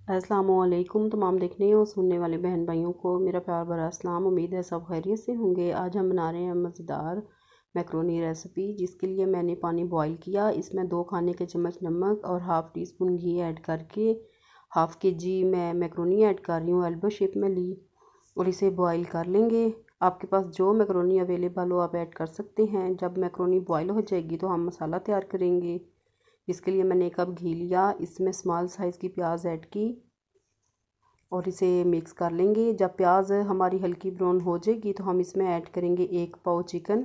अस्सलामुअलैकुम तमाम देखने और सुनने वाले बहन भाइयों को मेरा प्यार भरा अस्सलाम। उम्मीद है सब खैरियत से होंगे। आज हम बना रहे हैं मज़ेदार मैक्रोनी रेसिपी, जिसके लिए मैंने पानी बॉईल किया। इसमें 2 खाने के चम्मच नमक और हाफ़ टी स्पून घी ऐड करके हाफ़ केजी मैं मैक्रोनी ऐड कर रही हूँ। एल्बो शेप में ली और इसे बॉईल कर लेंगे। आपके पास जो मैक्रोनी अवेलेबल हो आप ऐड कर सकते हैं। जब मैक्रोनी बॉईल हो जाएगी तो हम मसाला तैयार करेंगे। इसके लिए मैंने 1 कप घी लिया, इसमें स्मॉल साइज़ की प्याज ऐड की और इसे मिक्स कर लेंगे। जब प्याज हमारी हल्की ब्राउन हो जाएगी तो हम इसमें ऐड करेंगे 1 पाव चिकन।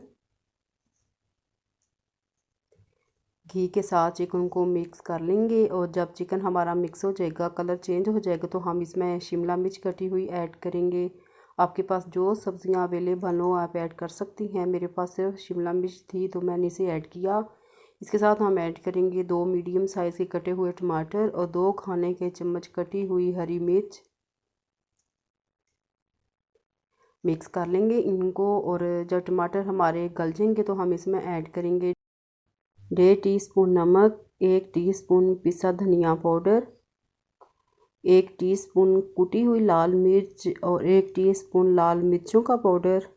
घी के साथ चिकन को मिक्स कर लेंगे और जब चिकन हमारा मिक्स हो जाएगा, कलर चेंज हो जाएगा, तो हम इसमें शिमला मिर्च कटी हुई ऐड करेंगे। आपके पास जो सब्ज़ियां अवेलेबल हो आप ऐड कर सकती हैं। मेरे पास सिर्फ शिमला मिर्च थी तो मैंने इसे ऐड किया। इसके साथ हम ऐड करेंगे 2 मीडियम साइज़ के कटे हुए टमाटर और 2 खाने के चम्मच कटी हुई हरी मिर्च। मिक्स कर लेंगे इनको और जब टमाटर हमारे गल जाएंगे तो हम इसमें ऐड करेंगे 1.5 टीस्पून नमक, 1 टीस्पून पिसा धनिया पाउडर, 1 टीस्पून कुटी हुई लाल मिर्च और 1 टीस्पून लाल मिर्चों का पाउडर।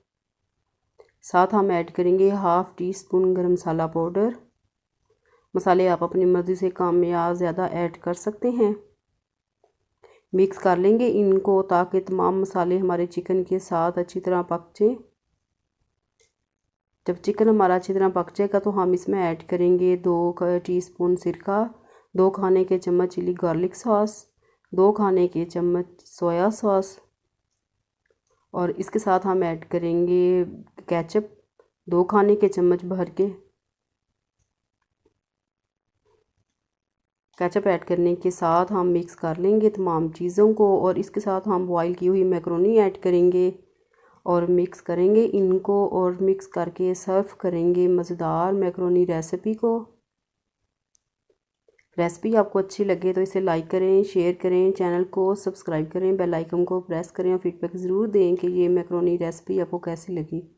साथ हम ऐड करेंगे हाफ़ टी स्पून गरम मसाला पाउडर। मसाले आप अपनी मर्ज़ी से कम या ज़्यादा ऐड कर सकते हैं। मिक्स कर लेंगे इनको ताकि तमाम मसाले हमारे चिकन के साथ अच्छी तरह पक जाए। जब चिकन हमारा अच्छी तरह पक जाएगा तो हम इसमें ऐड करेंगे 2 टीस्पून सिरका, 2 खाने के चम्मच चिली गार्लिक सॉस, 2 खाने के चम्मच सोया सॉस और इसके साथ हम ऐड करेंगे केचप 2 खाने के चम्मच भर के। केचप ऐड करने के साथ हम मिक्स कर लेंगे तमाम चीज़ों को और इसके साथ हम बॉईल की हुई मैक्रोनी ऐड करेंगे और मिक्स करेंगे इनको और मिक्स करके सर्व करेंगे मज़ेदार मैक्रोनी रेसिपी को। रेसिपी आपको अच्छी लगे तो इसे लाइक करें, शेयर करें, चैनल को सब्सक्राइब करें, बेल आइकन को प्रेस करें और फीडबैक ज़रूर दें कि ये मैक्रोनी रेसिपी आपको कैसी लगी।